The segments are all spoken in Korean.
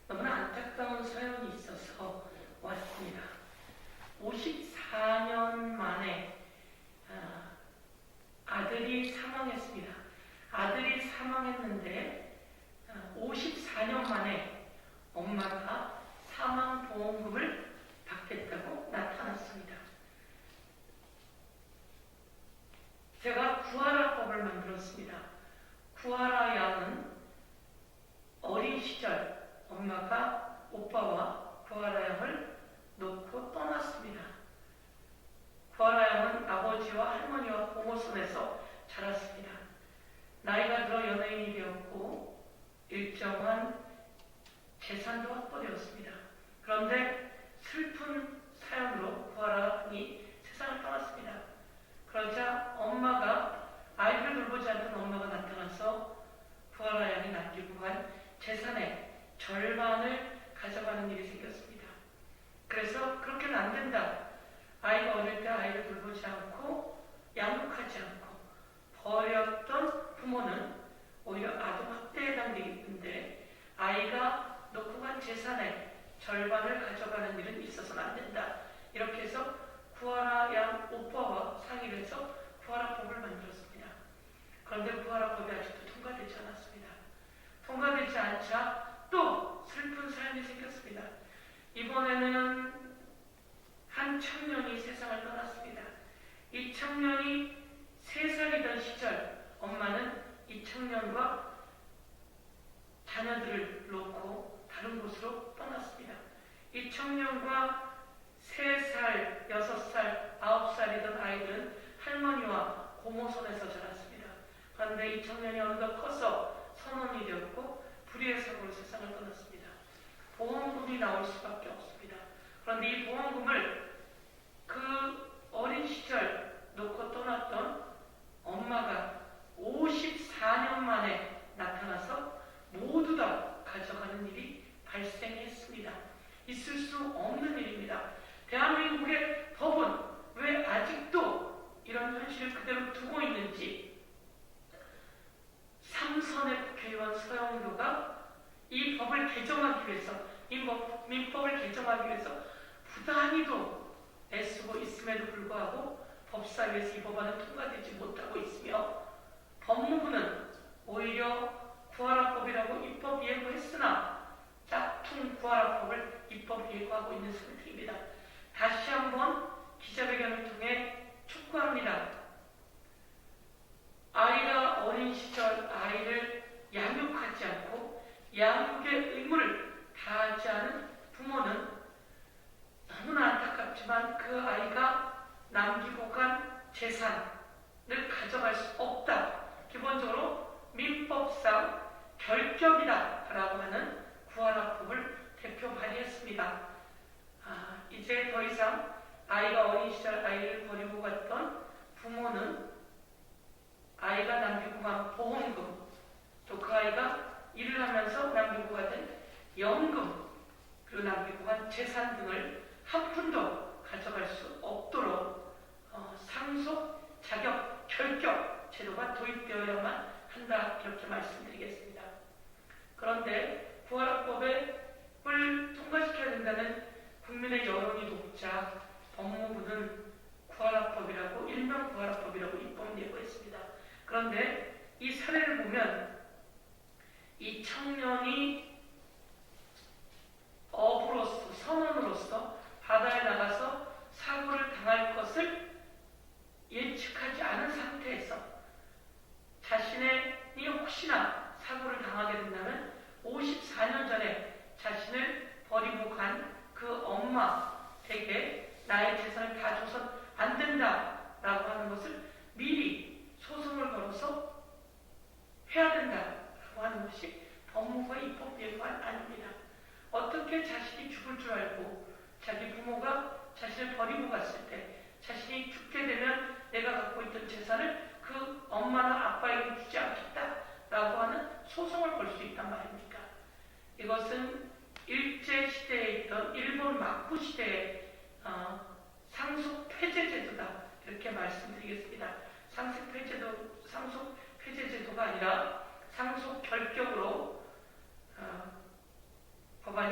너무나 안타까운 사연이 있어서 왔습니다. 54년 만에 아들이 사망했습니다. 아들이 사망했는데 54년 만에 엄마가 사망보험금을 받겠다고 나타났습니다. 제가 구하라법을 만들었습니다. 구하라 양은 어린 시절 엄마가 오빠와 구하라 양을 놓고 떠났습니다. 구하라 양은 아버지와 할머니와 고모손에서 자랐습니다. 나이가 들어 연예인이 되었고 일정한 재산도 확보되었습니다. 그런데 슬픈 사연으로 구하라 양이 세상을 떠났습니다. 그러자 엄마가 아이를 돌보지 않던 엄마가 나타나서 구하라 양이 남기고 간 재산의 절반을 가져가는 일이 생겼습니다. 그래서 그렇게는 안 된다. 아이가 어릴 때 아이를 돌보지 않고 양육하지 않고 버렸던 부모는 오히려 아동학대에 해당되는데 아이가 놓고 간 재산의 절반을 가져가는 일은 있어서는 안 된다. 이렇게 해서 구하라 양 오빠와 상의를 해서 구하라법을 만들었습니다. 그런데 구하라법이 아직도 통과되지 않았습니다. 통과되지 않자 또 슬픈 사연이 생겼습니다. 이번에는 한 청년이 세상을 떠났습니다. 이 청년이 3살이던 시절 엄마는 이 청년과 자녀들을 놓고 다른 곳으로 떠났습니다. 이 청년과 3살, 6살, 9살이던 아이들은 할머니와 고모손에서 자랐습니다. 그런데 이 청년이 어느덧 커서 선원이 되었고 불의의 사고로 세상을 떠났습니다. 보험금이 나올 수밖에 없습니다. 그런데 이 보험금을 그 어린 시절 놓고 떠났던 엄마가 54년 만에 나타나서 모두 다 가져가는 일이 발생했습니다. 있을 수 없는 일입니다. 대한민국의 법은 왜 아직도 이런 현실을 그대로 두고 있는지 삼선의 국회의원 서영교가 이 법을 개정하기 위해서 민법을 개정하기 위해서 부단히도 애쓰고 있음에도 불구하고 법사위에서 이 법안은 통과되지 못하고 있으며 법무부는 오히려 구하라법이라고 입법 예고했으나 짝퉁 구하라법을 입법 예고하고 있는 상태입니다. 다시 한번 기자회견을 통해 촉구합니다. 아이가 어린 시절 아이를 양육하지 않고 양육의 의무를 다하지 않은 부모는 너무나 안타깝지만 그 아이가 남기고 간 재산을 가져갈 수 없다. 기본적으로 민법상 결격이다 라고 하는 구하라법을 대표 발의했습니다. 이제 더 이상 아이가 어린 시절 아이를 버리고 갔던 부모는 아이가 남기고 간 보험금, 또 그 아이가 일을 하면서 남기고 가던 연금, 그리고 남기고 간 재산 등을 한 푼도 가져갈 수 없도록 상속 자격 결격 제도가 도입되어야만 한다, 이렇게 말씀드리겠습니다. 그런데 구하라법을 통과시켜야 된다는 국민의 여론이 높자 법무부는 구하라법이라고 일명 구하라법이라고 입법 예고했습니다. 그런데 이 사례를 보면 이 청년이 어부로서 선원으로서 바다에 나가서 사고를 당할 것을 예측하지 않은 상태에서 자신이 혹시나 사고를 당하게 된다면 54년 전에 자신을 버리고 간 그 엄마에게 나의 재산을 다 줘선 안 된다라고 하는 것을 미리 소송을 걸어서 해야 된다라고 하는 것이 법무부의 입법 예고가 아닙니다. 어떻게 자신이 죽을 줄 알고 자기 부모가 자신을 버리고 갔을 때 자신이 죽게 되면 내가 갖고 있던 재산을 그 엄마나 아빠에게 주지 않겠다라고 하는 소송을 걸 수 있단 말입니까? 이것은 일제시대에 있던 일본 막부 시대의 상속 폐제 제도다, 이렇게 말씀드리겠습니다. 상속 폐제 제도가 아니라 상속 결격으로 법안이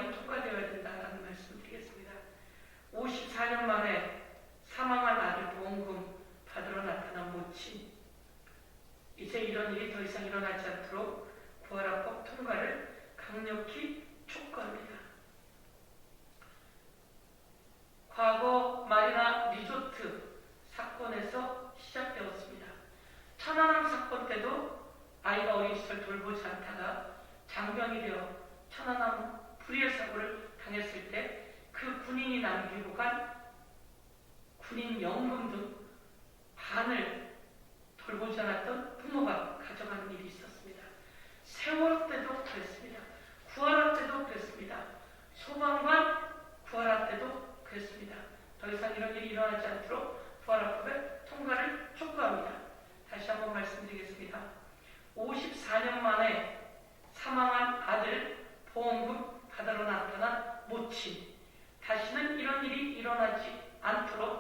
살아남은 불의의 사고를 당했을 때 그 군인이 남기고 간 군인 연금 등 반을 돌보지 않았던 부모가 가져가는 일이 있었습니다. 세월호 때도 그랬습니다. 구하라 때도 그랬습니다. 소방관 구하라 때도 그랬습니다. 더 이상 이런 일이 일어나지 않도록 부활합법의 통과를 촉구합니다. 다시 한번 말씀드리겠습니다. 54년 만에 사망한 아들 보험금 받으러 나타난 모친, 다시는 이런 일이 일어나지 않도록